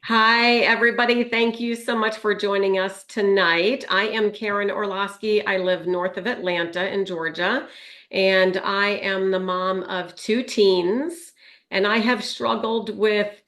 Hi, everybody. Thank you so much for joining us tonight. I am Karen Orlowski. I live north of Atlanta in Georgia, and I am the mom of two teens, and I have struggled with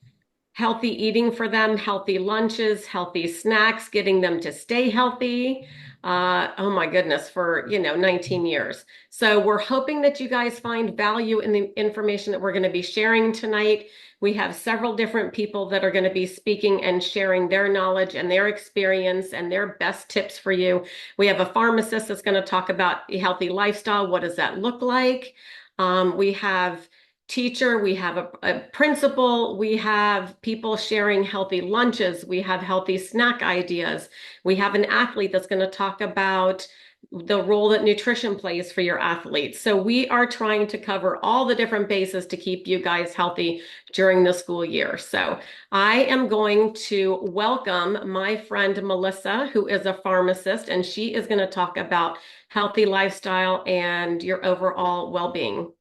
healthy eating for them, healthy lunches, healthy snacks, getting them to stay healthy. Oh my goodness, for 19 years. So we're hoping that you guys find value in the information that we're going to be sharing tonight. We have several different people that are going to be speaking and sharing their knowledge and their experience and their best tips for you. We have a pharmacist that's going to talk about a healthy lifestyle. What does that look like? We have teacher, we have a principal, we have people sharing healthy lunches, we have healthy snack ideas, we have an athlete that's going to talk about the role that nutrition plays for your athletes. So we are trying to cover all the different bases to keep you guys healthy during the school year. So I am going to welcome my friend Melissa, who is a pharmacist, and she is going to talk about healthy lifestyle and your overall well-being.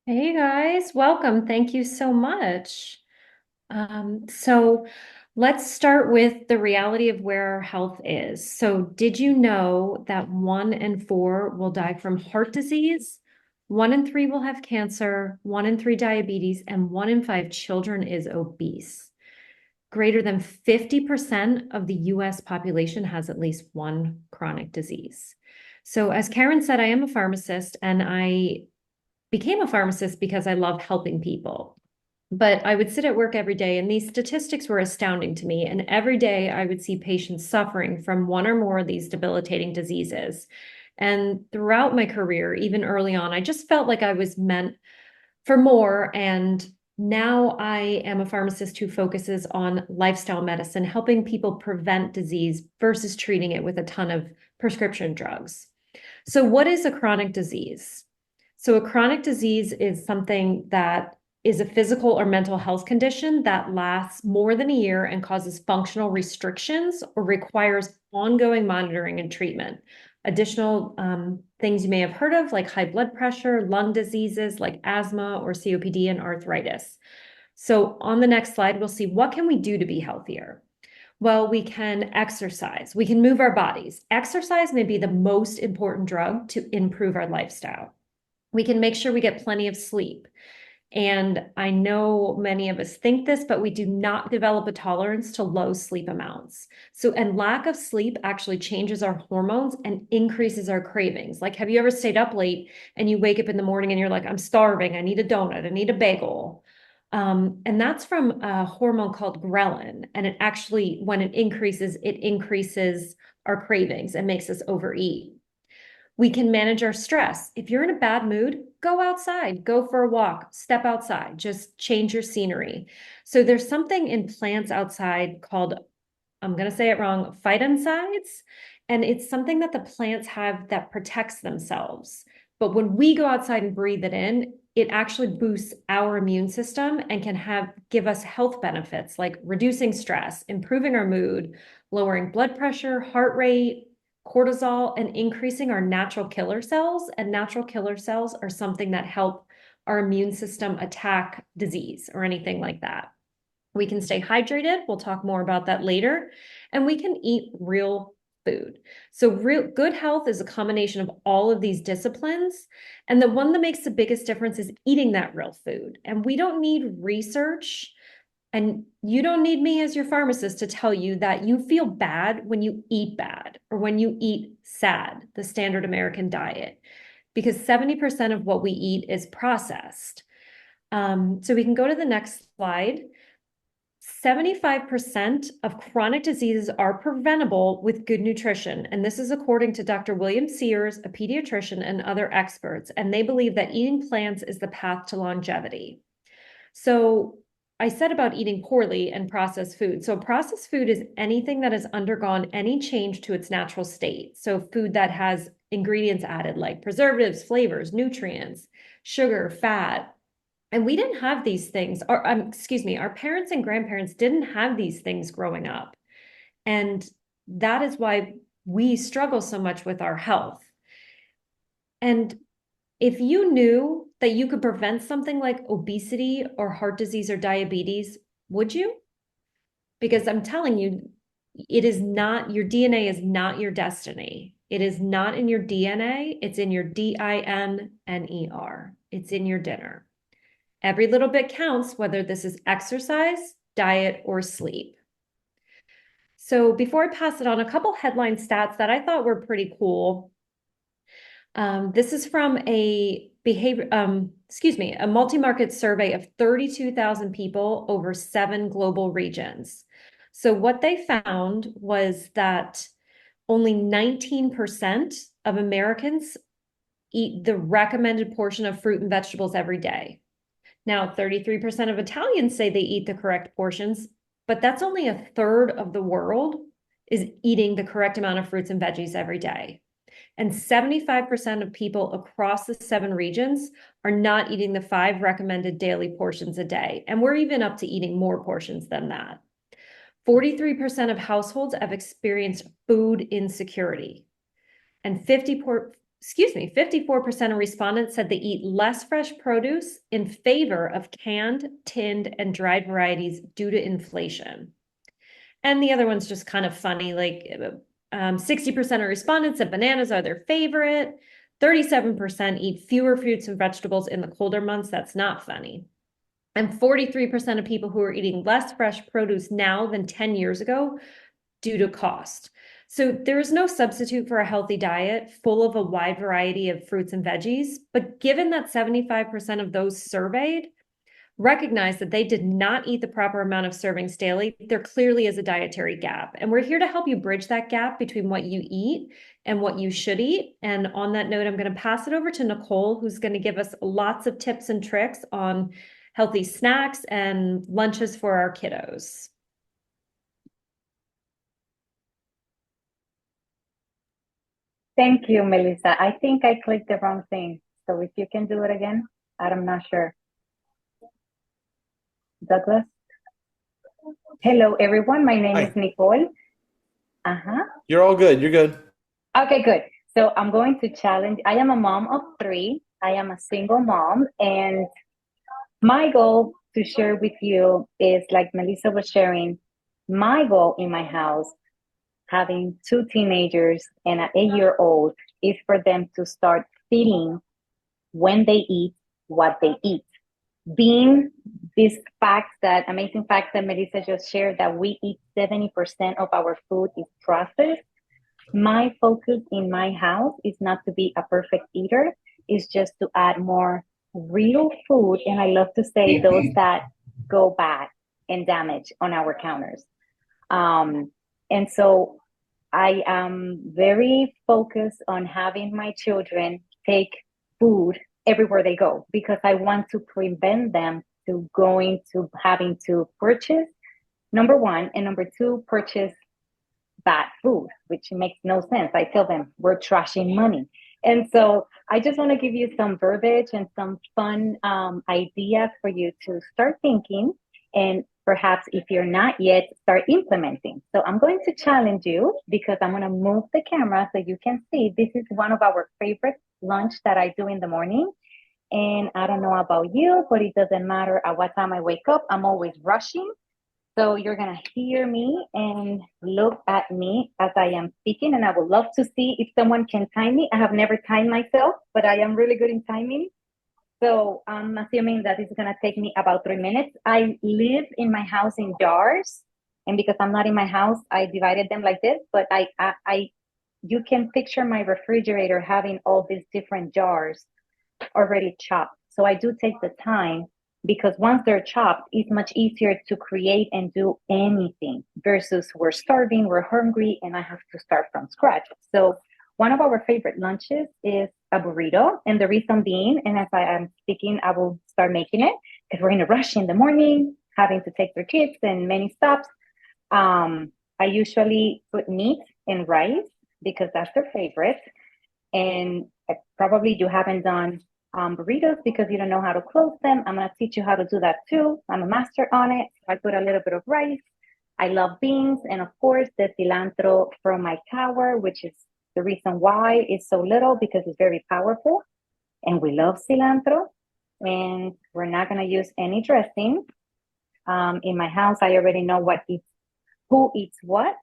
Hey guys, welcome. Thank you so much. So let's start with the reality of where our health is. So, did you know that 1 in 4 will die from heart disease? 1 in 3 will have cancer, 1 in 3 diabetes, and 1 in 5 children is obese. Greater than 50% of the US population has at least one chronic disease. So, as Karen said, I am a pharmacist and I became a pharmacist because I love helping people. But I would sit at work every day, and these statistics were astounding to me. And every day I would see patients suffering from one or more of these debilitating diseases. And throughout my career, even early on, I just felt like I was meant for more. And now I am a pharmacist who focuses on lifestyle medicine, helping people prevent disease versus treating it with a ton of prescription drugs. So, what is a chronic disease? So, a chronic disease is something that is a physical or mental health condition that lasts more than a year and causes functional restrictions or requires ongoing monitoring and treatment. Additional things you may have heard of, like high blood pressure, lung diseases like asthma or COPD, and arthritis. So, on the next slide, we'll see what can we do to be healthier. Well, we can exercise. We can move our bodies. Exercise may be the most important drug to improve our lifestyle. We can make sure we get plenty of sleep. And I know many of us think this, but we do not develop a tolerance to low sleep amounts. So, and lack of sleep actually changes our hormones and increases our cravings. Like, have you ever stayed up late and you wake up in the morning and you're like, I'm starving, I need a donut, I need a bagel? And that's from a hormone called ghrelin. And it actually, when it increases our cravings and makes us overeat. We can manage our stress. If you're in a bad mood, go outside, go for a walk, step outside, just change your scenery. So there's something in plants outside called, I'm going to say it wrong, phytoncides. And it's something that the plants have that protects themselves. But when we go outside and breathe it in, it actually boosts our immune system and can give us health benefits like reducing stress, improving our mood, lowering blood pressure, heart rate, cortisol, and increasing our natural killer cells. And natural killer cells are something that help our immune system attack disease or anything like that. We can stay hydrated. We'll talk more about that later. And we can eat real food. So, real good health is a combination of all of these disciplines. And the one that makes the biggest difference is eating that real food. And we don't need research. And you don't need me as your pharmacist to tell you that you feel bad when you eat bad or when you eat SAD, the standard American diet, because 70% of what we eat is processed. So we can go to the next slide. 75% of chronic diseases are preventable with good nutrition. And this is according to Dr. William Sears, a pediatrician, and other experts. And they believe that eating plants is the path to longevity. So I said about eating poorly and processed food. So processed food is anything that has undergone any change to its natural state. So food that has ingredients added like preservatives, flavors, nutrients, sugar, fat. And we didn't have these things, or excuse me, our parents and grandparents didn't have these things growing up. And that is why we struggle so much with our health. And if you knew that you could prevent something like obesity or heart disease or diabetes, would you? Because I'm telling you, it is not, your DNA is not your destiny. It is not in your DNA. It's in your DINNER. It's in your dinner. Every little bit counts, whether this is exercise, diet, or sleep. So before I pass it on, a couple headline stats that I thought were pretty cool. This is from a a multi-market survey of 32,000 people over 7 global regions. So what they found was that only 19% of Americans eat the recommended portion of fruit and vegetables every day. Now, 33% of Italians say they eat the correct portions, but that's only a third of the world is eating the correct amount of fruits and veggies every day. And 75% of people across the 7 regions are not eating the 5 recommended daily portions a day. And we're even up to eating more portions than that. 43% of households have experienced food insecurity. And 54% of respondents said they eat less fresh produce in favor of canned, tinned, and dried varieties due to inflation. And the other one's just kind of funny, like 60% of respondents said bananas are their favorite. 37% eat fewer fruits and vegetables in the colder months. That's not funny. And 43% of people who are eating less fresh produce now than 10 years ago due to cost. So there is no substitute for a healthy diet full of a wide variety of fruits and veggies. But given that 75% of those surveyed recognize that they did not eat the proper amount of servings daily, there clearly is a dietary gap. And we're here to help you bridge that gap between what you eat and what you should eat. And on that note, I'm going to pass it over to Nicole, who's going to give us lots of tips and tricks on healthy snacks and lunches for our kiddos. Thank you, Melissa. I think I clicked the wrong thing. So if you can do it again, I'm not sure. Douglas? Hello, everyone. My name is Hi. Nicole. Uh-huh. You're all good. You're good. Okay, good. So I'm going to challenge. I am a mom of 3. I am a single mom, and my goal to share with you is like Melissa was sharing, my goal in my house, having 2 teenagers and an 8-year-old, is for them to start feeling when they eat what they eat. Being these facts, that amazing facts that Melissa just shared, that we eat 70% of our food is processed. My focus in my house is not to be a perfect eater, it's just to add more real food. And I love to say those that go bad and damage on our counters. And so I am very focused on having my children take food everywhere they go, because I want to prevent them to going to having to purchase, number one, and number two, purchase bad food, which makes no sense. I tell them we're trashing money. And so I just want to give you some verbiage and some fun ideas for you to start thinking, and perhaps if you're not yet, start implementing. So I'm going to challenge you, because I'm going to move the camera so you can see. This is one of our favorite lunch that I do in the morning. And I don't know about you, but it doesn't matter at what time I wake up. I'm always rushing. So you're going to hear me and look at me as I am speaking. And I would love to see if someone can time me. I have never timed myself, but I am really good in timing. So I'm assuming that it's going to take me about 3 minutes. I live in my house in jars. And because I'm not in my house, I divided them like this. But you can picture my refrigerator having all these different jars already chopped. So I do take the time, because once they're chopped, it's much easier to create and do anything versus we're starving, we're hungry, and I have to start from scratch. So one of our favorite lunches is a burrito. And the reason being, and as I am speaking, I will start making it because we're in a rush in the morning, having to take their kids and many stops. I usually put meat and rice because that's their favorite. And probably you haven't done burritos because you don't know how to close them. I'm going to teach you how to do that too. I'm a master on it. I put a little bit of rice. I love beans. And of course, the cilantro from my tower, which is the reason why it's so little, because it's very powerful. And we love cilantro. And we're not going to use any dressing. In my house, I already know who eats what.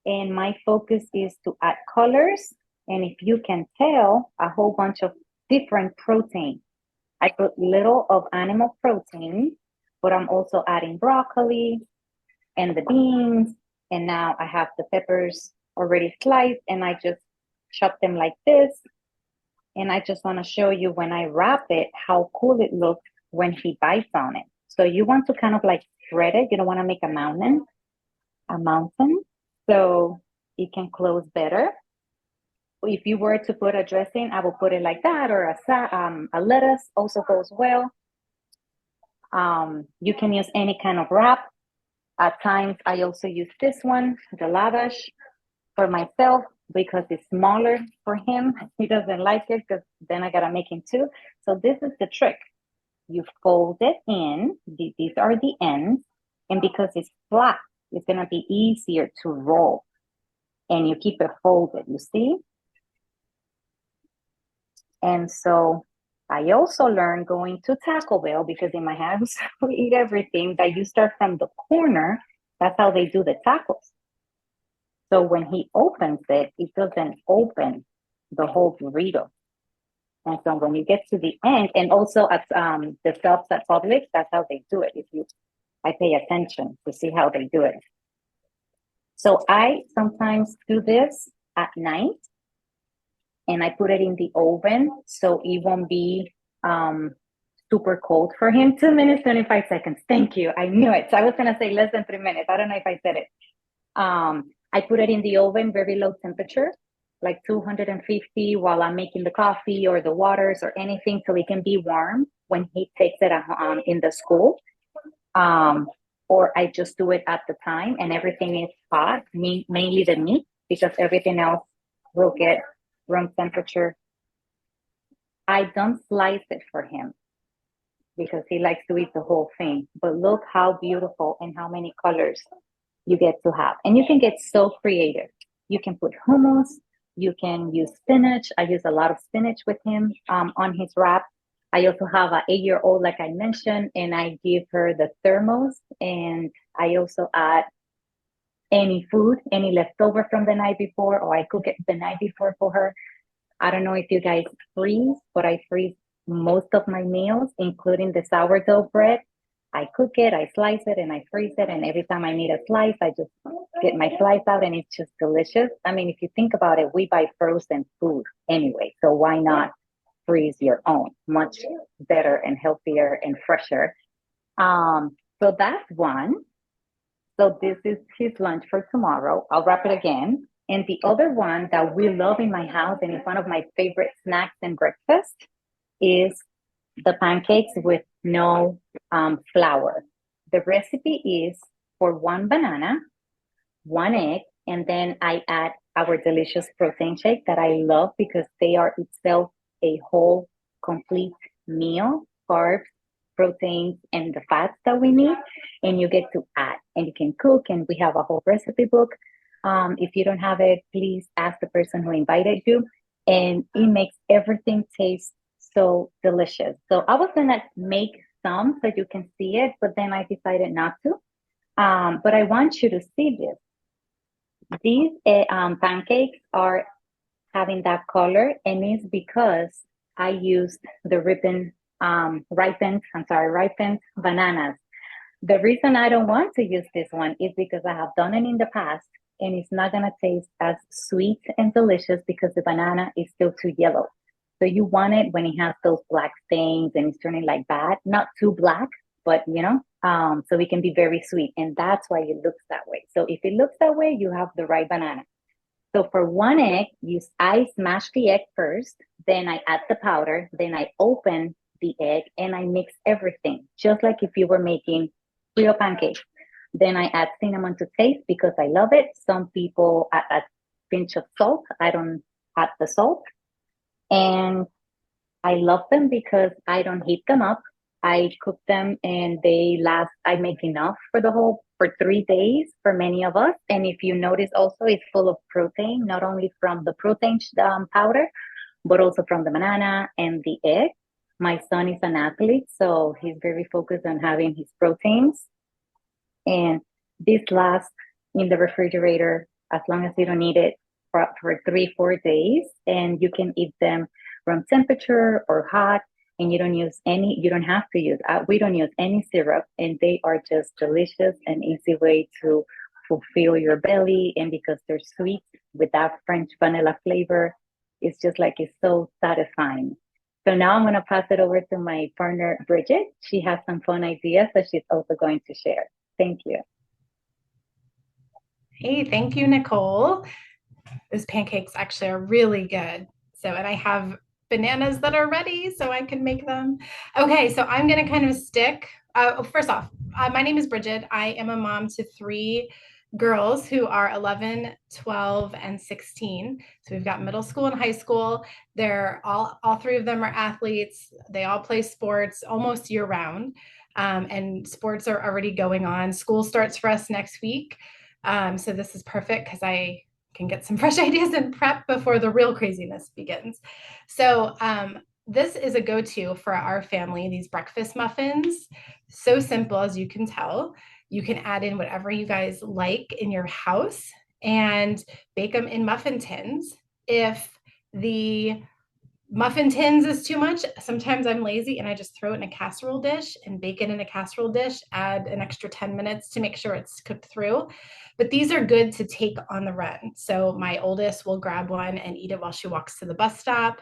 And my focus is to add colors. And if you can tell, a whole bunch of different protein. I put little of animal protein, but I'm also adding broccoli and the beans. And now I have the peppers already sliced and I just chop them like this. And I just want to show you when I wrap it, how cool it looks when he bites on it. So you want to kind of like spread it. You don't want to make a mountain, so it can close better. If you were to put a dressing, I will put it like that, or a lettuce also goes well. You can use any kind of wrap. At times, I also use this one, the lavash, for myself because it's smaller for him. He doesn't like it because then I gotta make him two. So this is the trick. You fold it in. These are the ends. And because it's flat, it's gonna be easier to roll. And you keep it folded, you see? And so I also learned going to Taco Bell because in my house we eat everything that you start from the corner. That's how they do the tacos. So when he opens it, it doesn't open the whole burrito. And so when you get to the end, and also at the shops at Publix, that's how they do it. I pay attention to see how they do it. So I sometimes do this at night and I put it in the oven so it won't be super cold for him. 2 minutes, 25 seconds. Thank you. I knew it. So I was going to say less than 3 minutes. I don't know if I said it. I put it in the oven, very low temperature, like 250 while I'm making the coffee or the waters or anything so it can be warm when he takes it in the school. Or I just do it at the time and everything is hot, mainly the meat, because everything else will get room temperature. I don't slice it for him because he likes to eat the whole thing. But look how beautiful and how many colors you get to have. And you can get so creative. You can put hummus, you can use spinach. I use a lot of spinach with him on his wrap. I also have an 8-year-old, like I mentioned, and I give her the thermos. And I also add any food, any leftover from the night before, or I cook it the night before for her. I don't know if you guys freeze, but I freeze most of my meals, including the sourdough bread. I cook it, I slice it, and I freeze it. And every time I need a slice, I just get my slice out, and it's just delicious. I mean, if you think about it, we buy frozen food anyway, so why not freeze your own? Much better and healthier and fresher. So that's one. So this is his lunch for tomorrow. I'll wrap it again. And the other one that we love in my house, and it's one of my favorite snacks and breakfast, is the pancakes with no flour. The recipe is for 1 banana, 1 egg, and then I add our delicious protein shake that I love because they are itself a whole complete meal, carbs, proteins, and the fats that we need. And you get to add, and you can cook, and we have a whole recipe book. If you don't have it, please ask the person who invited you. And it makes everything taste so delicious. So I was gonna make some so you can see it, but then I decided not to. But I want you to see this. These pancakes are having that color, and it's because I used the ripened bananas. The reason I don't want to use this one is because I have done it in the past and it's not going to taste as sweet and delicious because the banana is still too yellow. So you want it when it has those black stains and it's turning like that, not too black, but so it can be very sweet. And that's why it looks that way. So if it looks that way, you have the right banana. So for 1 egg, I smash the egg first, then I add the powder, then I open the egg and I mix everything, just like if you were making real pancakes. Then I add cinnamon to taste because I love it. Some people add a pinch of salt. I don't add the salt. And I love them because I don't heat them up. I cook them and I make enough for 3 days for many of us. And if you notice also, it's full of protein, not only from the protein powder, but also from the banana and the egg. My son is an athlete, so he's very focused on having his proteins. And this lasts in the refrigerator as long as you don't need it for 3, 4 days. And you can eat them from temperature or hot. And you don't have to use, we don't use any syrup. And they are just delicious and easy way to fulfill your belly. And because they're sweet with that French vanilla flavor, it's so satisfying. So now I'm going to pass it over to my partner, Bridget. She has some fun ideas that she's also going to share. Thank you. Hey, thank you, Nicole. Those pancakes actually are really good. So, and I have bananas that are ready so I can make them. Okay, so I'm going to kind of stick. First off, my name is Bridget. I am a mom to 3 girls who are 11, 12, and 16. So we've got middle school and high school. They're all 3 of them are athletes. They all play sports almost year round. And sports are already going on. School starts for us next week. So this is perfect because I can get some fresh ideas and prep before the real craziness begins. So this is a go-to for our family, these breakfast muffins. So simple, as you can tell. You can add in whatever you guys like in your house and bake them in muffin tins. If the muffin tins is too much, sometimes I'm lazy and I just throw it in a casserole dish and bake it in a casserole dish, add an extra 10 minutes to make sure it's cooked through. But these are good to take on the run. So my oldest will grab one and eat it while she walks to the bus stop.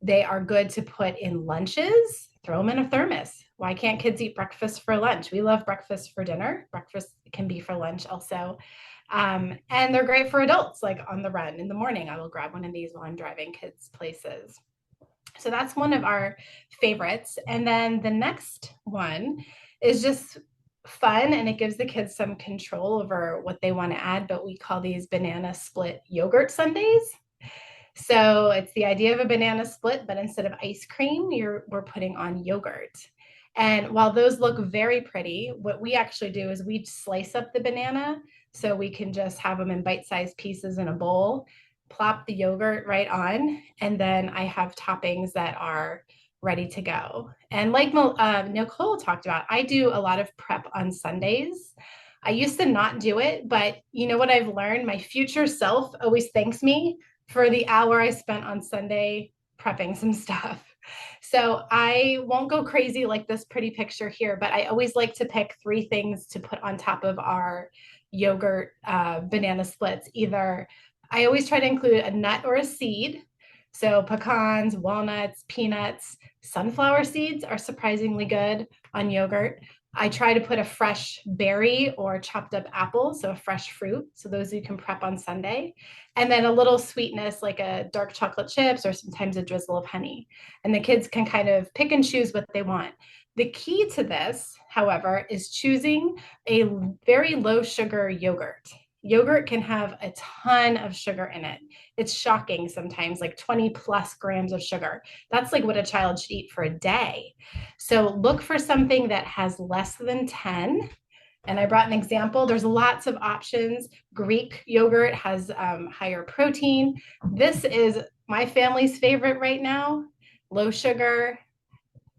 They are good to put in lunches, throw them in a thermos. Why can't kids eat breakfast for lunch? We love breakfast for dinner. Breakfast can be for lunch also. And they're great for adults, like on the run in the morning. I will grab one of these while I'm driving kids places. So that's one of our favorites. And then the next one is just fun and it gives the kids some control over what they want to add, but we call these banana split yogurt sundaes. So it's the idea of a banana split, but instead of ice cream, we're putting on yogurt. And while those look very pretty, what we actually do is we slice up the banana so we can just have them in bite-sized pieces in a bowl, plop the yogurt right on, and then I have toppings that are ready to go. And like Nicole talked about, I do a lot of prep on Sundays. I used to not do it, but you know what I've learned? My future self always thanks me for the hour I spent on Sunday prepping some stuff. So I won't go crazy like this pretty picture here, but I always like to pick 3 things to put on top of our yogurt banana splits. Either I always try to include a nut or a seed. So pecans, walnuts, peanuts, sunflower seeds are surprisingly good on yogurt. I try to put a fresh berry or chopped up apple, so a fresh fruit. So those you can prep on Sunday. And then a little sweetness like a dark chocolate chips or sometimes a drizzle of honey. And the kids can kind of pick and choose what they want. The key to this, however, is choosing a very low sugar yogurt. Yogurt can have a ton of sugar in it. It's shocking sometimes, like 20 plus grams of sugar. That's like what a child should eat for a day. So look for something that has less than 10. And I brought an example. There's lots of options. Greek yogurt has higher protein. This is my family's favorite right now, low sugar,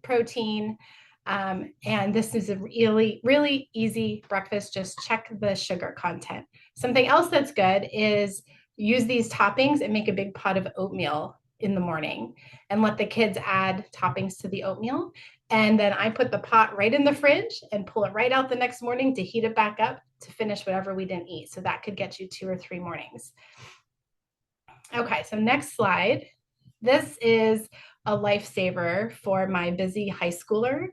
protein. And this is a really, really easy breakfast. Just check the sugar content. Something else that's good is use these toppings and make a big pot of oatmeal in the morning and let the kids add toppings to the oatmeal. And then I put the pot right in the fridge and pull it right out the next morning to heat it back up to finish whatever we didn't eat. So that could get you 2 or 3 mornings. Okay, so next slide. This is a lifesaver for my busy high schooler.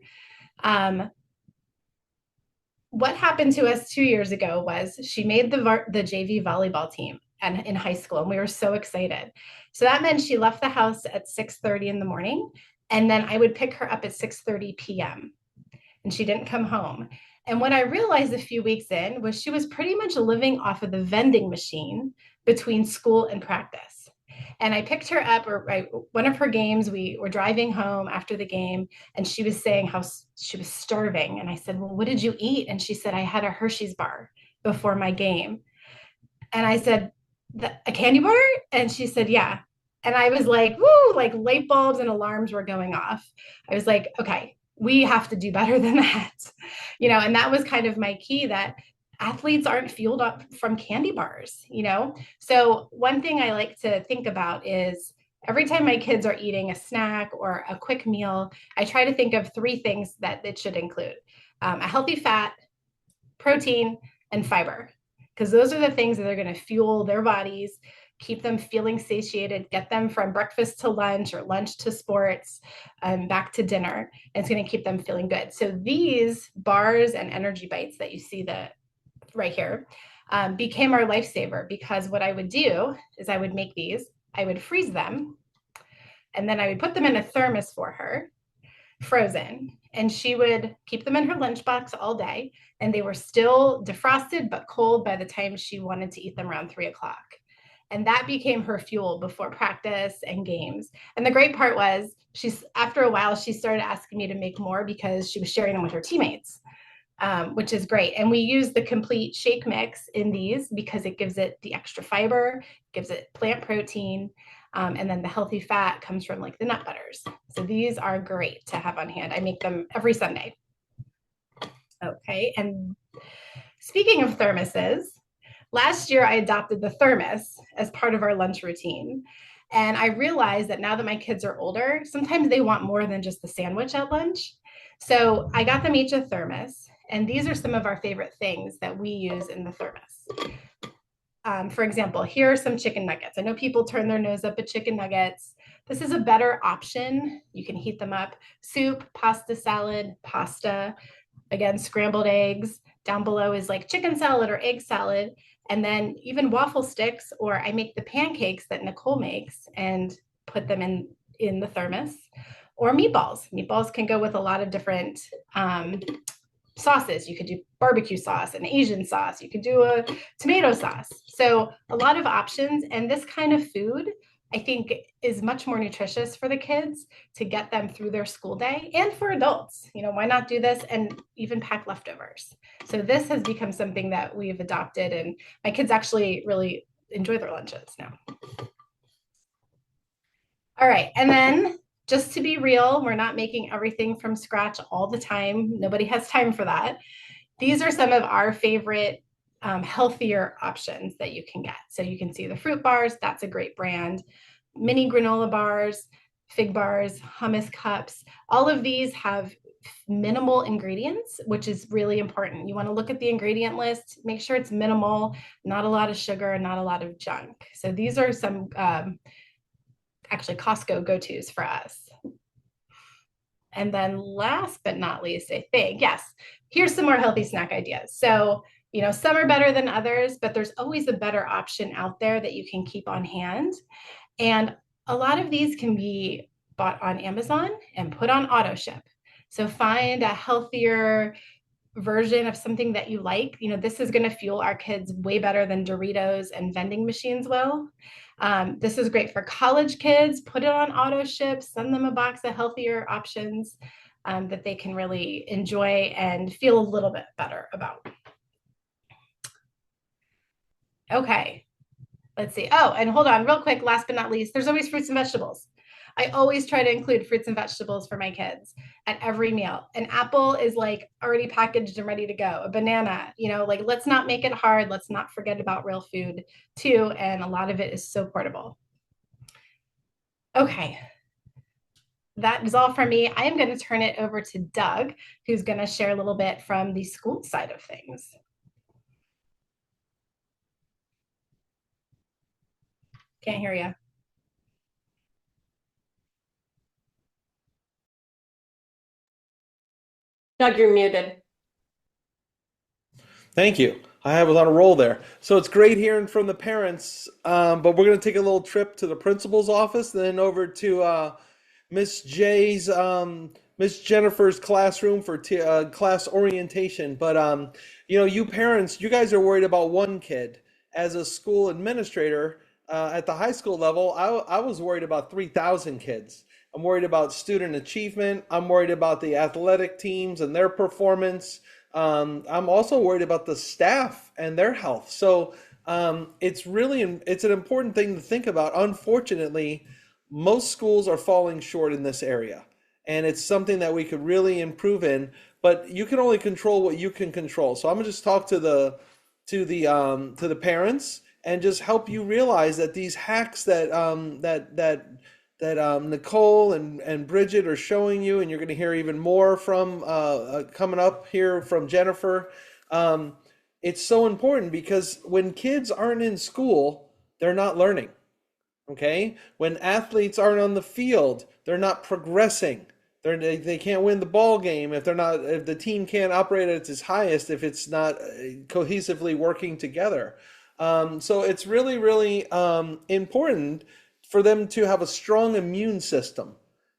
What happened to us 2 years ago was she made the JV volleyball team and in high school, and we were so excited. So that meant she left the house at 6:30 in the morning, and then I would pick her up at 6:30 p.m. and she didn't come home. And what I realized a few weeks in was she was pretty much living off of the vending machine between school and practice. And I picked her up, or one of her games, we were driving home after the game, and she was saying how she was starving. And I said, well, what did you eat? And she said, I had a Hershey's bar before my game. And I said, a candy bar? And she said, yeah. And I was like, woo, like light bulbs and alarms were going off. I was like, okay, we have to do better than that. And that was kind of my key, that athletes aren't fueled up. From candy bars. So one thing I like to think about is every time my kids are eating a snack or a quick meal, I try to think of three things that it should include: a healthy fat, protein, and fiber, because those are the things that are going to fuel their bodies, keep them feeling satiated, get them from breakfast to lunch or lunch to sports, back to dinner. And it's going to keep them feeling good. So these bars and energy bites that you see right here became our lifesaver, because what I would do is I would make these, I would freeze them, and then I would put them in a thermos for her, frozen, and she would keep them in her lunchbox all day, and they were still defrosted but cold by the time she wanted to eat them around 3 o'clock. And that became her fuel before practice and games. And the great part was, she's after a while she started asking me to make more because she was sharing them with her teammates, which is great. And we use the complete shake mix in these because it gives it the extra fiber, gives it plant protein, and then the healthy fat comes from like the nut butters. So these are great to have on hand. I make them every Sunday. Okay, and speaking of thermoses, last year I adopted the thermos as part of our lunch routine. And I realized that now that my kids are older, sometimes they want more than just the sandwich at lunch. So I got them each a thermos. And these are some of our favorite things that we use in the thermos. For example, here are some chicken nuggets. I know people turn their nose up at chicken nuggets. This is a better option. You can heat them up. Soup, pasta salad, pasta, again, scrambled eggs. Down below is like chicken salad or egg salad. And then even waffle sticks, or I make the pancakes that Nicole makes and put them in the thermos. Or meatballs. Meatballs can go with a lot of different sauces. You could do barbecue sauce, an Asian sauce. You could do a tomato sauce. So a lot of options. And this kind of food, I think, is much more nutritious for the kids to get them through their school day, and for adults. Why not do this and even pack leftovers? So this has become something that we've adopted, and my kids actually really enjoy their lunches now. All right. And then, just to be real, we're not making everything from scratch all the time. Nobody has time for that. These are some of our favorite healthier options that you can get. So you can see the fruit bars. That's a great brand. Mini granola bars, fig bars, hummus cups. All of these have minimal ingredients, which is really important. You want to look at the ingredient list, make sure it's minimal, not a lot of sugar, and not a lot of junk. So these are some actually Costco go-tos for us. And then last but not least, I think, yes, here's some more healthy snack ideas. So, some are better than others, but there's always a better option out there that you can keep on hand. And a lot of these can be bought on Amazon and put on auto ship. So find a healthier version of something that you like. This is going to fuel our kids way better than Doritos and vending machines will. This is great for college kids. Put it on auto ship, send them a box of healthier options that they can really enjoy and feel a little bit better about. Okay, let's see. Oh, and hold on real quick. Last but not least, there's always fruits and vegetables. I always try to include fruits and vegetables for my kids at every meal. An apple is like already packaged and ready to go. A banana, let's not make it hard. Let's not forget about real food too. And a lot of it is so portable. Okay. That is all from me. I am going to turn it over to Doug, who's going to share a little bit from the school side of things. Can't hear you. Doug, you're muted. Thank you. I was on a roll there. So it's great hearing from the parents, but we're going to take a little trip to the principal's office, then over to Miss Jennifer's classroom for class orientation. But you parents, you guys are worried about one kid. As a school administrator at the high school level, I was worried about 3,000 kids. I'm worried about student achievement. I'm worried about the athletic teams and their performance. I'm also worried about the staff and their health. So it's an important thing to think about. Unfortunately, most schools are falling short in this area, and it's something that we could really improve in. But you can only control what you can control. So I'm gonna just talk to the parents and just help you realize that these hacks that Nicole and Bridget are showing you, and you're going to hear even more from coming up here from Jennifer. Um, it's so important because when kids aren't in school, they're not learning. Okay? When athletes aren't on the field, they're not progressing. They can't win the ball game if the team can't operate at its highest if it's not cohesively working together. So it's really important for them to have a strong immune system.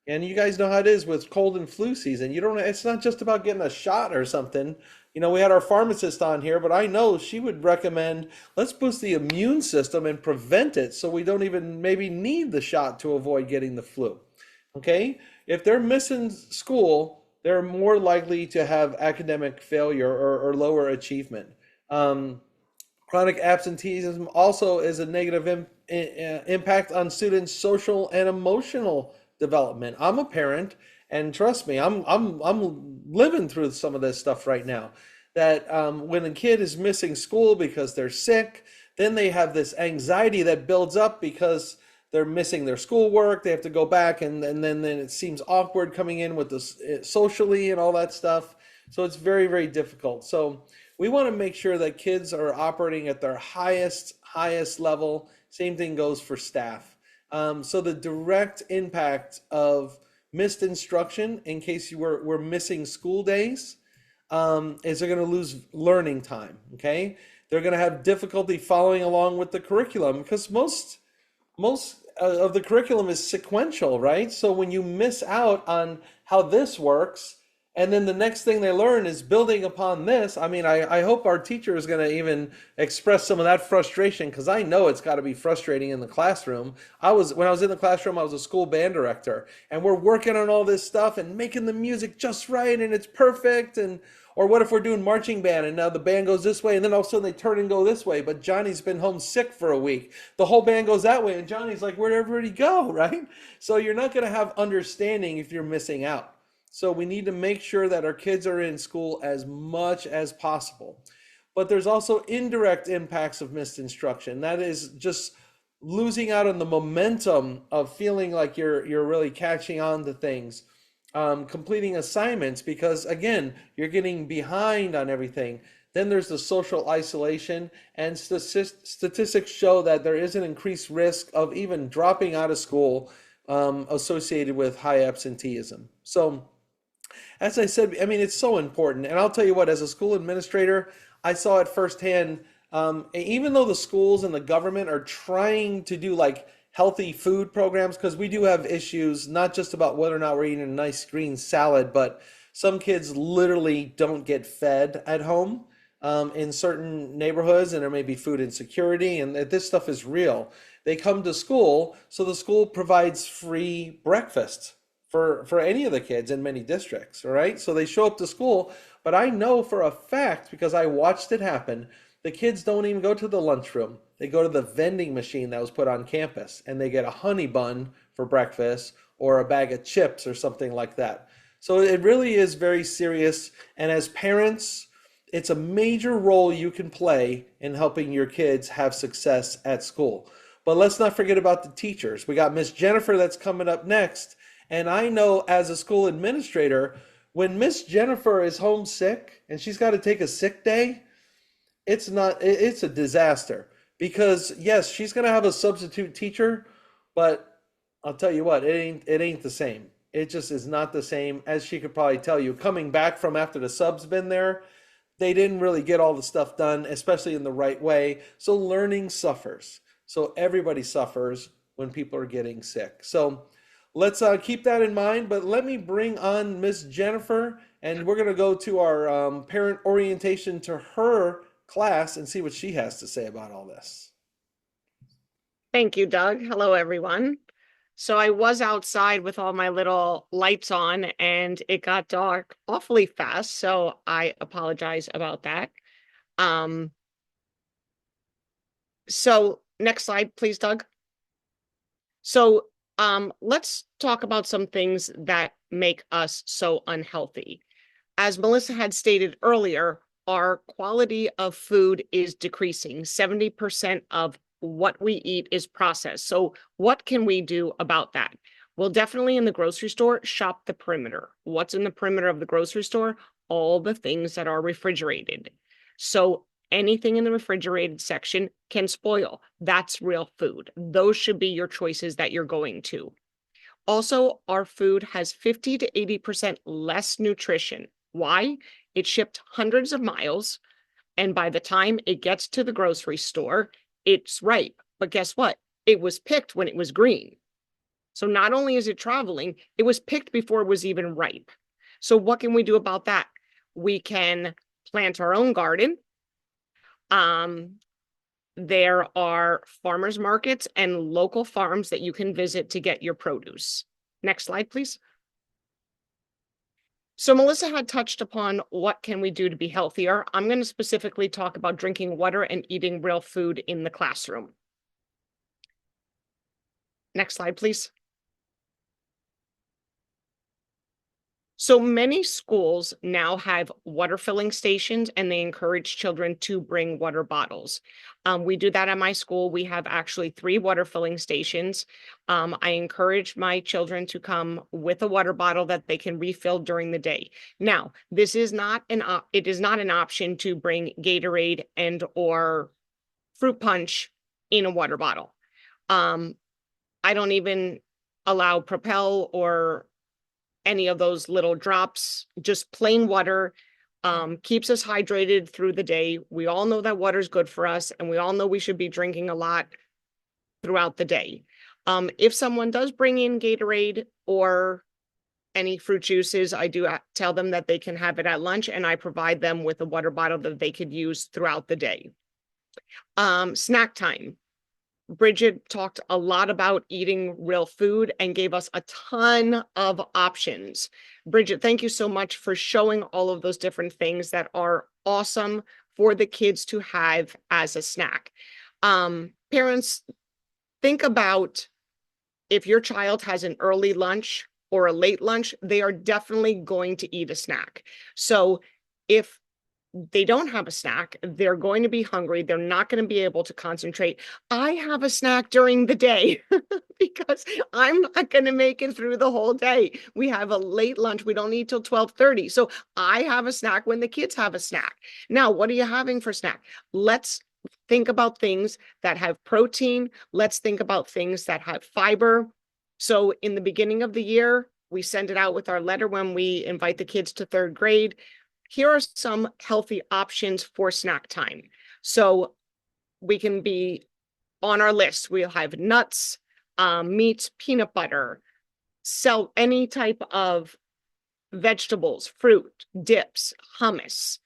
And you guys know how it is with cold and flu season. You don't, it's not just about getting a shot or something. You know, we had our pharmacist on here, but I know she would recommend let's boost the immune system and prevent it so we don't even maybe need the shot to avoid getting the flu. Okay? If they're missing school, they're more likely to have academic failure or lower achievement. Um, Chronic absenteeism also is a negative impact on students' social and emotional development. I'm a parent, and trust me, I'm living through some of this stuff right now. That when a kid is missing school because they're sick, then they have this anxiety that builds up because they're missing their schoolwork. They have to go back, and then it seems awkward coming in with this socially and all that stuff. So it's very difficult. So we want to make sure that kids are operating at their highest level. Same thing goes for staff. So the direct impact of missed instruction in case we're missing school days is they're going to lose learning time. Okay, they're going to have difficulty following along with the curriculum because most of the curriculum is sequential, right? So when you miss out on how this works, and then the next thing they learn is building upon this. I mean, I hope our teacher is going to even express some of that frustration because I know it's got to be frustrating in the classroom. When I was in the classroom, I was a school band director, and we're working on all this stuff and making the music just right, and it's perfect. And or what if we're doing marching band and now the band goes this way, and then all of a sudden they turn and go this way, but Johnny's been home sick for a week. The whole band goes that way, and Johnny's like, where'd everybody go, right? So you're not going to have understanding if you're missing out. So we need to make sure that our kids are in school as much as possible. But there's also indirect impacts of missed instruction. That is just losing out on the momentum of feeling like you're really catching on to things, completing assignments because again, you're getting behind on everything. Then there's the social isolation, and statistics show that there is an increased risk of even dropping out of school associated with high absenteeism. So as I said, I mean, it's so important. And I'll tell you what, as a school administrator, I saw it firsthand. Even though the schools and the government are trying to do like healthy food programs, because we do have issues, not just about whether or not we're eating a nice green salad, but some kids literally don't get fed at home in certain neighborhoods, and there may be food insecurity, and this stuff is real. They come to school, so the school provides free breakfast for any of the kids in many districts, all right? So they show up to school, but I know for a fact because I watched it happen, the kids don't even go to the lunchroom. They go to the vending machine that was put on campus and they get a honey bun for breakfast or a bag of chips or something like that. So it really is very serious. And as parents, it's a major role you can play in helping your kids have success at school. But let's not forget about the teachers. We got Miss Jennifer that's coming up next. And I know as a school administrator, when Miss Jennifer is homesick and she's got to take a sick day, it's a disaster because yes, she's going to have a substitute teacher, but I'll tell you what, it ain't the same. It just is not the same. As she could probably tell you, coming back from after the sub's been there, they didn't really get all the stuff done, especially in the right way. So learning suffers. So everybody suffers when people are getting sick. So let's keep that in mind. But let me bring on Miss Jennifer, and we're going to go to our parent orientation to her class and see what she has to say about all this. Thank you, Doug. Hello, everyone. So I was outside with all my little lights on and it got dark awfully fast. So I apologize about that. Um, So next slide, please, Doug. So let's talk about some things that make us so unhealthy. As Melissa had stated earlier, our quality of food is decreasing. 70% of what we eat is processed. So what can we do about that? Well, definitely in the grocery store, shop the perimeter. What's in the perimeter of the grocery store? All the things that are refrigerated. So anything in the refrigerated section can spoil. That's real food. Those should be your choices that you're going to. Also, our food has 50 to 80% less nutrition. Why? It shipped hundreds of miles, and by the time it gets to the grocery store, it's ripe. But guess what? It was picked when it was green. So not only is it traveling, it was picked before it was even ripe. So what can we do about that? We can plant our own garden. There are farmers markets and local farms that you can visit to get your produce. Next slide, please. So Melissa had touched upon what can we do to be healthier. I'm going to specifically talk about drinking water and eating real food in the classroom. Next slide, please. So many schools now have water filling stations, and they encourage children to bring water bottles. We do that at my school. We have actually 3 water filling stations. I encourage my children to come with a water bottle that they can refill during the day. Now, this is not it is not an option to bring Gatorade and or fruit punch in a water bottle. I don't even allow Propel or any of those little drops. Just plain water keeps us hydrated through the day. We all know that water is good for us, and we all know we should be drinking a lot throughout the day. If someone does bring in Gatorade or any fruit juices, I do tell them that they can have it at lunch, and I provide them with a water bottle that they could use throughout the day. Snack time. Bridget talked a lot about eating real food and gave us a ton of options. Bridget, thank you so much for showing all of those different things that are awesome for the kids to have as a snack. Parents, think about if your child has an early lunch or a late lunch, they are definitely going to eat a snack. So if they don't have a snack, they're going to be hungry. They're not going to be able to concentrate. I have a snack during the day because I'm not going to make it through the whole day. We have a late lunch. We don't eat till 12:30. So I have a snack when the kids have a snack. Now, what are you having for snack? Let's think about things that have protein. Let's think about things that have fiber. So in the beginning of the year, we send it out with our letter when we invite the kids to 3rd grade. Here are some healthy options for snack time. So we can be on our list. We'll have nuts, meat, peanut butter, any type of vegetables, fruit, dips, hummus,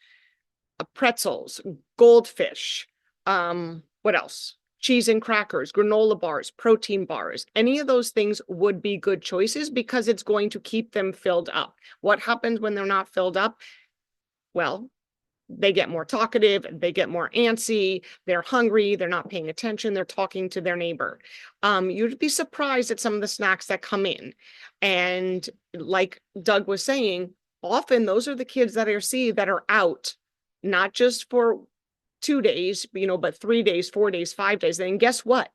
pretzels, goldfish. What else? Cheese and crackers, granola bars, protein bars. Any of those things would be good choices because it's going to keep them filled up. What happens when they're not filled up? Well, they get more talkative, they get more antsy, they're hungry, they're not paying attention, they're talking to their neighbor. You'd be surprised at some of the snacks that come in. And like Doug was saying, often those are the kids that I see that are out, not just for 2 days, but 3 days, 4 days, 5 days. And guess what?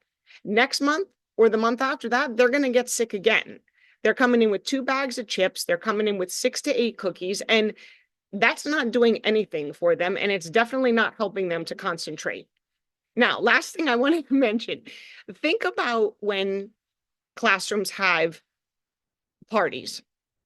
Next month or the month after that, they're going to get sick again. They're coming in with 2 bags of chips. They're coming in with 6 to 8 cookies. And that's not doing anything for them, and it's definitely not helping them to concentrate. Now, last thing I wanted to mention, think about when classrooms have parties,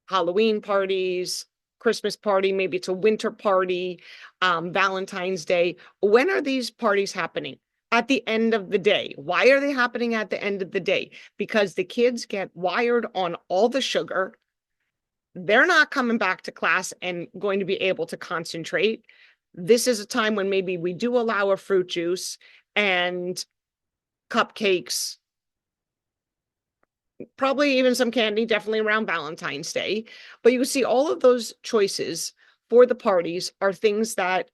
Halloween parties, Christmas party, maybe it's a winter party, Valentine's Day. When are these parties happening? At the end of the day. Why are they happening at the end of the day? Because the kids get wired on all the sugar. They're not coming back to class and going to be able to concentrate. This is a time when maybe we do allow a fruit juice and cupcakes, probably even some candy, definitely around Valentine's Day. But you see all of those choices for the parties are things that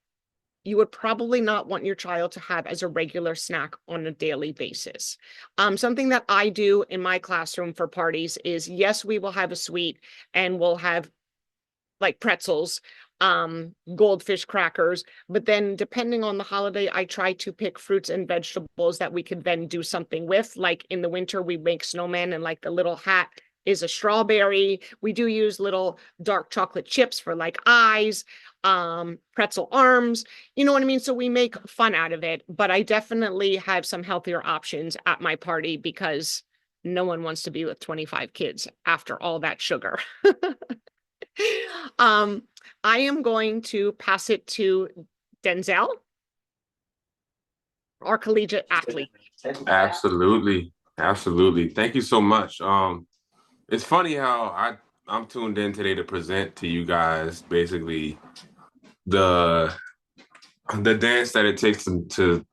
you would probably not want your child to have as a regular snack on a daily basis. Something that I do in my classroom for parties is, yes, we will have a sweet and we'll have like pretzels, goldfish crackers, but then depending on the holiday, I try to pick fruits and vegetables that we could then do something with. Like in the winter, we make snowmen, and like the little hat is a strawberry. We do use little dark chocolate chips for like eyes, pretzel arms, you know what I mean? So we make fun out of it, but I definitely have some healthier options at my party because no one wants to be with 25 kids after all that sugar. um, I am going to pass it to Denzel, our collegiate athlete. Absolutely. Absolutely. Thank you so much. It's funny how I'm tuned in today to present to you guys basically the the dance that it takes to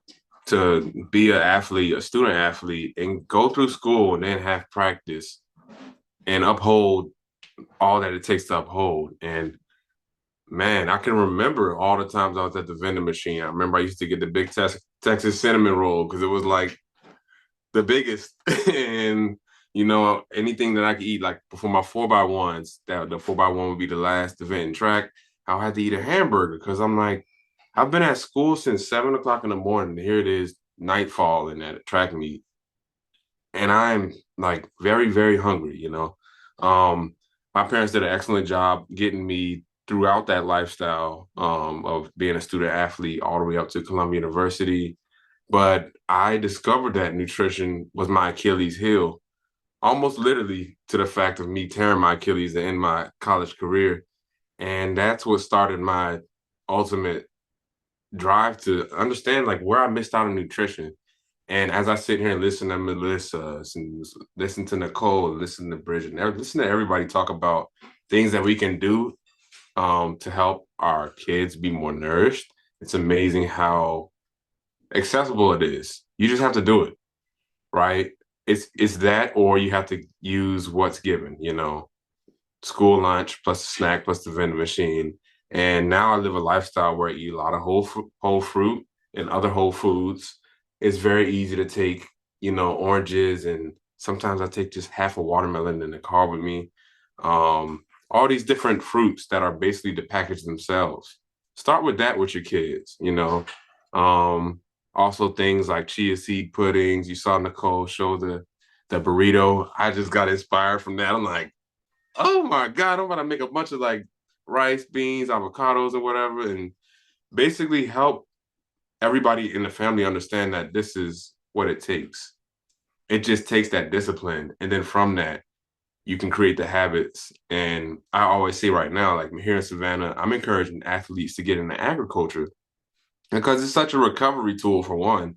be an athlete, a student athlete, and go through school and then have practice and uphold all that it takes to uphold. And man, I can remember all the times I was at the vending machine. I remember I used to get the big Texas cinnamon roll because it was like the biggest. And anything that I could eat, like before my 4x1s, that the 4x1 would be the last event in track, I'll have to eat a hamburger because I'm like, I've been at school since 7 o'clock in the morning. And here it is, nightfall and at a track meet. And I'm like very, very hungry. My parents did an excellent job getting me throughout that lifestyle of being a student athlete all the way up to Columbia University. But I discovered that nutrition was my Achilles heel, almost literally to the fact of me tearing my Achilles to end my college career. And that's what started my ultimate drive to understand like where I missed out on nutrition. And as I sit here and listen to Melissa, and listen to Nicole, listen to Bridget, and listen to everybody talk about things that we can do to help our kids be more nourished, it's amazing how accessible it is. You just have to do it, right? It's that, or you have to use what's given, school lunch plus a snack plus the vending machine. And now I live a lifestyle where I eat a lot of whole fruit and other whole foods. It's very easy to take, oranges, and sometimes I take just half a watermelon in the car with me. All these different fruits that are basically the package themselves. Start with that with your kids. Um, Also things like chia seed puddings. You saw Nicole show the burrito. I just got inspired from that. I'm like, oh my God, I'm gonna make a bunch of like rice, beans, avocados, or whatever, and basically help everybody in the family understand that this is what it takes. It just takes that discipline. And then from that, you can create the habits. And I always say right now, like here in Savannah, I'm encouraging athletes to get into agriculture because it's such a recovery tool for one,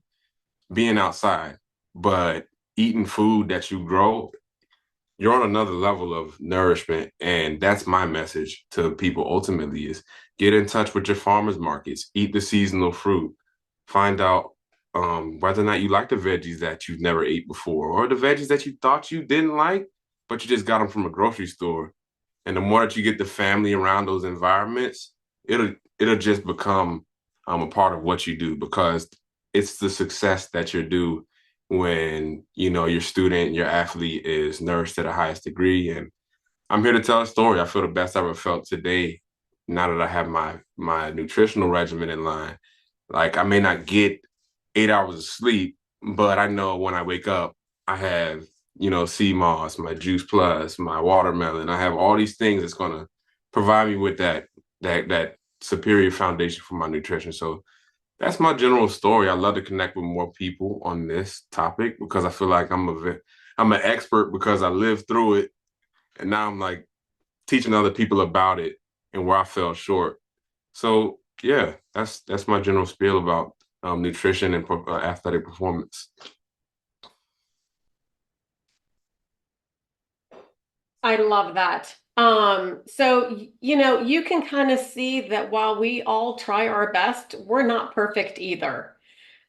being outside, but eating food that you grow, you're on another level of nourishment. And that's my message to people ultimately is get in touch with your farmers markets, eat the seasonal fruit, find out whether or not you like the veggies that you've never ate before or the veggies that you thought you didn't like, but you just got them from a grocery store. And the more that you get the family around those environments, it'll just become a part of what you do because it's the success that you're due when your student, your athlete is nourished to the highest degree. And I'm here to tell a story. I feel the best I've ever felt today. Now that I have my nutritional regimen in line, like I may not get 8 hours of sleep, but I know when I wake up, I have sea moss, my juice plus, my watermelon. I have all these things that's gonna provide me with that superior foundation for my nutrition. So that's my general story. I love to connect with more people on this topic because I feel like I'm an expert because I lived through it, and now I'm like teaching other people about it and where I fell short. So yeah, that's my general spiel about nutrition and athletic performance. I love that. So, you can kind of see that while we all try our best, we're not perfect either.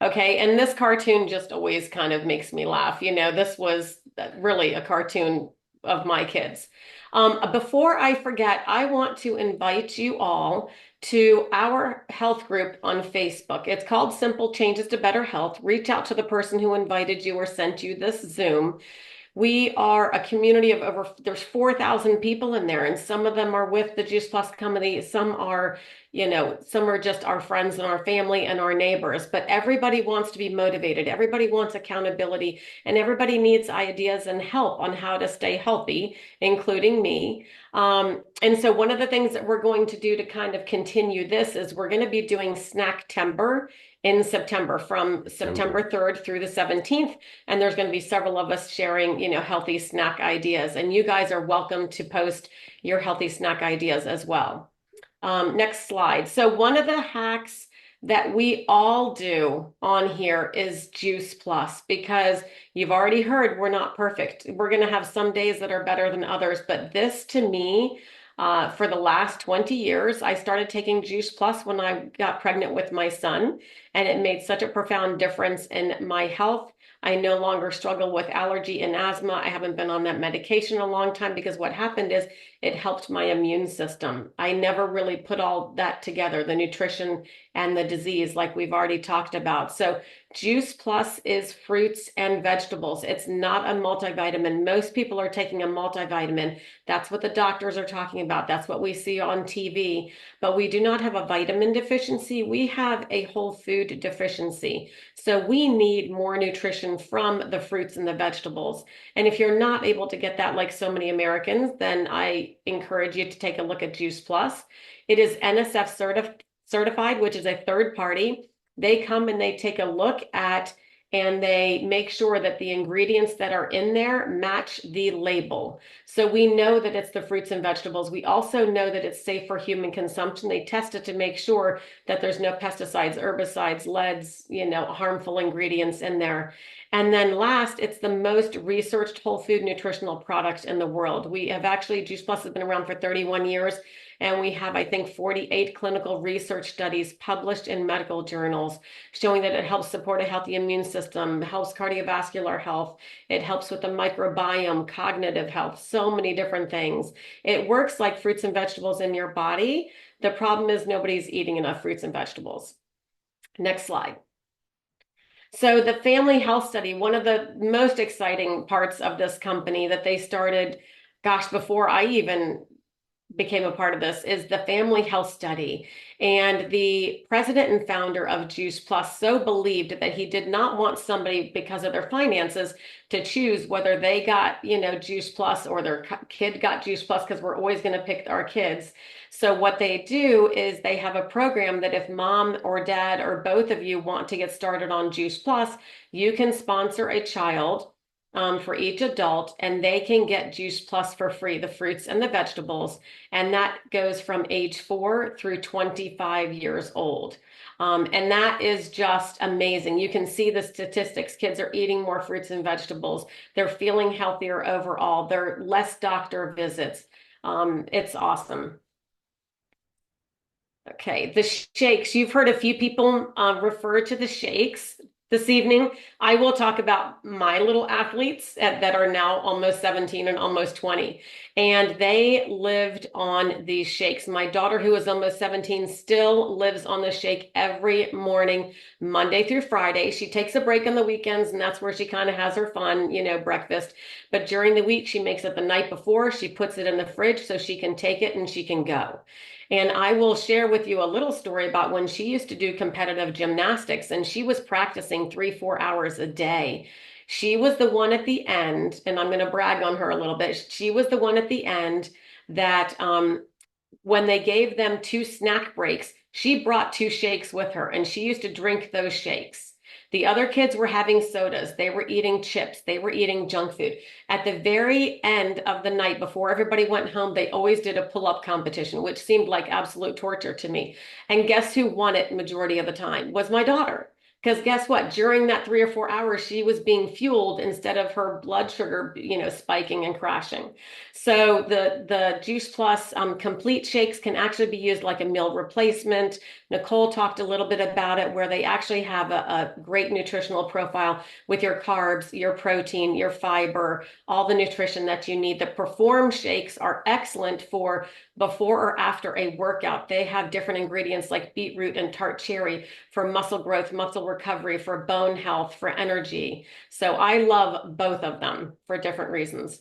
Okay. And this cartoon just always kind of makes me laugh. This was really a cartoon of my kids. Before I forget, I want to invite you all to our health group on Facebook. It's called Simple Changes to Better Health. Reach out to the person who invited you or sent you this Zoom. We are a community of there's 4,000 people in there, and some of them are with the Juice Plus company. Some are, some are just our friends and our family and our neighbors, but everybody wants to be motivated. Everybody wants accountability, and everybody needs ideas and help on how to stay healthy, including me. And so one of the things that we're going to do to kind of continue this is we're going to be doing Snack-tember in September, from September 3rd through the 17th. And there's going to be several of us sharing, healthy snack ideas. And you guys are welcome to post your healthy snack ideas as well. Next slide. So one of the hacks that we all do on here is Juice Plus, because you've already heard we're not perfect. We're going to have some days that are better than others, but this to me, for the last 20 years, I started taking Juice Plus when I got pregnant with my son, and it made such a profound difference in my health. I no longer struggle with allergy and asthma. I haven't been on that medication in a long time, because what happened is it helped my immune system. I never really put all that together, the nutrition and the disease, like we've already talked about. So Juice Plus is fruits and vegetables. It's not a multivitamin. Most people are taking a multivitamin. That's what the doctors are talking about. That's what we see on TV. But we do not have a vitamin deficiency. We have a whole food deficiency. So we need more nutrition from the fruits and the vegetables. And if you're not able to get that, like so many Americans, then I encourage you to take a look at Juice Plus. It is NSF certified, which is a third party. They come and they take a look at and they make sure that the ingredients that are in there match the label. So we know that it's the fruits and vegetables. We also know that it's safe for human consumption. They test it to make sure that there's no pesticides, herbicides, leads, harmful ingredients in there. And then last, it's the most researched whole food nutritional product in the world. We have actually, Juice Plus has been around for 31 years. And we have, I think, 48 clinical research studies published in medical journals showing that it helps support a healthy immune system, helps cardiovascular health, it helps with the microbiome, cognitive health, so many different things. It works like fruits and vegetables in your body. The problem is nobody's eating enough fruits and vegetables. Next slide. So the family health study, one of the most exciting parts of this company that they started, gosh, before I even became a part of this, is the family health study. And the president and founder of Juice Plus so believed that he did not want somebody, because of their finances, to choose whether they got, Juice Plus or their kid got Juice Plus, because we're always going to pick our kids. So what they do is they have a program that if mom or dad or both of you want to get started on Juice Plus, you can sponsor a child for each adult, and they can get Juice Plus for free, the fruits and the vegetables. And that goes from age 4 through 25 years old. And that is just amazing. You can see the statistics. Kids are eating more fruits and vegetables. They're feeling healthier overall. There are less doctor visits. It's awesome. Okay, the shakes. You've heard a few people refer to the shakes. This evening, I will talk about my little athletes that are now almost 17 and almost 20. And they lived on these shakes. My daughter, who is almost 17, still lives on the shake every morning, Monday through Friday. She takes a break on the weekends, and that's where she kind of has her fun, breakfast. But during the week, she makes it the night before. She puts it in the fridge so she can take it and she can go. And I will share with you a little story about when she used to do competitive gymnastics, and she was practicing 3-4 hours a day. She was the one at the end, and I'm going to brag on her a little bit. She was the one at the end that when they gave them 2 snack breaks, she brought 2 shakes with her, and she used to drink those shakes. The other kids were having sodas. They were eating chips. They were eating junk food. At the very end of the night, before everybody went home, they always did a pull-up competition, which seemed like absolute torture to me. And guess who won it majority of the time? Was my daughter. Because guess what? During that 3 or 4 hours, she was being fueled instead of her blood sugar, spiking and crashing. So the Juice Plus complete shakes can actually be used like a meal replacement. Nicole talked a little bit about it, where they actually have a great nutritional profile with your carbs, your protein, your fiber, all the nutrition that you need. The Perform shakes are excellent for before or after a workout. They have different ingredients like beetroot and tart cherry for muscle growth, muscle recovery, for bone health, for energy. So I love both of them for different reasons.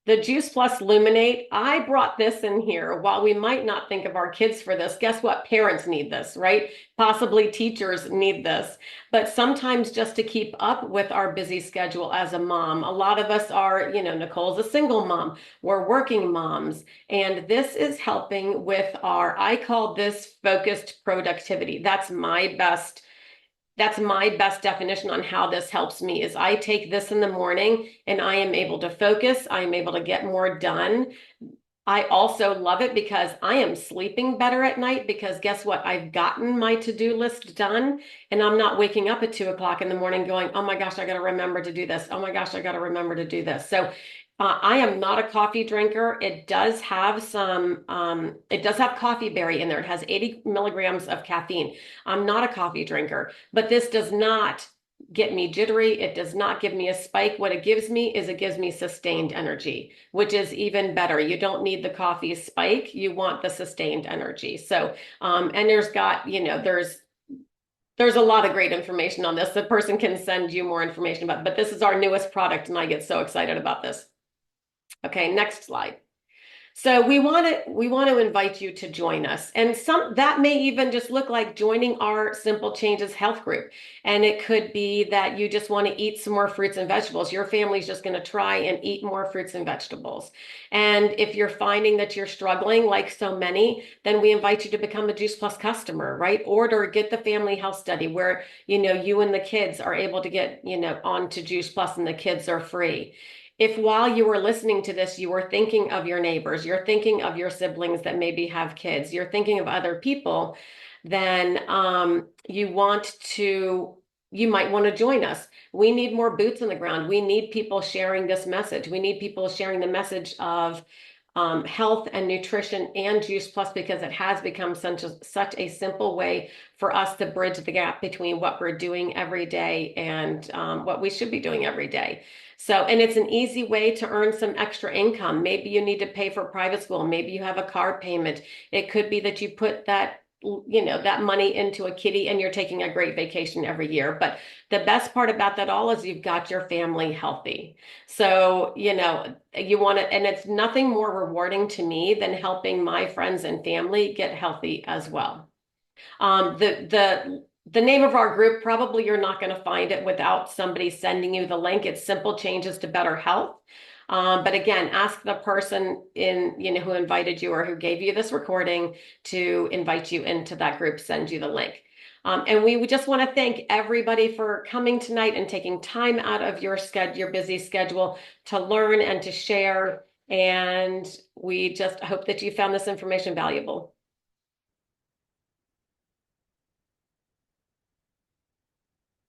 The Juice Plus Luminate, I brought this in here. While we might not think of our kids for this, guess what? Parents need this, right? Possibly teachers need this. But sometimes just to keep up with our busy schedule as a mom, a lot of us are, Nicole's a single mom, we're working moms. And this is helping with I call this focused productivity. That's my best definition on how this helps me. Is I take this in the morning and I am able to focus. I am able to get more done. I also love it because I am sleeping better at night, because guess what? I've gotten my to-do list done and I'm not waking up at 2 o'clock in the morning going, oh my gosh, I got to remember to do this. Oh my gosh, I got to remember to do this. So I am not a coffee drinker. It does have coffee berry in there. It has 80 milligrams of caffeine. I'm not a coffee drinker, but this does not get me jittery. It does not give me a spike. What it gives me is it gives me sustained energy, which is even better. You don't need the coffee spike. You want the sustained energy. So, and there's a lot of great information on this. The person can send you more information about, but this is our newest product and I get so excited about this. Okay, next slide. So we want to invite you to join us. And that may even just look like joining our Simple Changes health group. And it could be that you just want to eat some more fruits and vegetables. Your family's just going to try and eat more fruits and vegetables. And if you're finding that you're struggling like so many, then we invite you to become a Juice Plus customer, right? Get the family health study where, you and the kids are able to get, onto Juice Plus and the kids are free. If while you were listening to this, you were thinking of your neighbors, you're thinking of your siblings that maybe have kids, you're thinking of other people, then you might want to join us. We need more boots on the ground. We need people sharing this message. We need people sharing the message of health and nutrition and Juice Plus, because it has become such a simple way for us to bridge the gap between what we're doing every day and what we should be doing every day. So, and it's an easy way to earn some extra income. Maybe you need to pay for private school. Maybe you have a car payment. It could be that you put that money into a kitty and you're taking a great vacation every year. But the best part about that all is you've got your family healthy. So, you want to, and it's nothing more rewarding to me than helping my friends and family get healthy as well. The name of our group, probably you're not going to find it without somebody sending you the link. It's Simple Changes to Better Health. But again, ask the person who invited you or who gave you this recording to invite you into that group, send you the link. And we just want to thank everybody for coming tonight and taking time out of your busy schedule to learn and to share. And we just hope that you found this information valuable.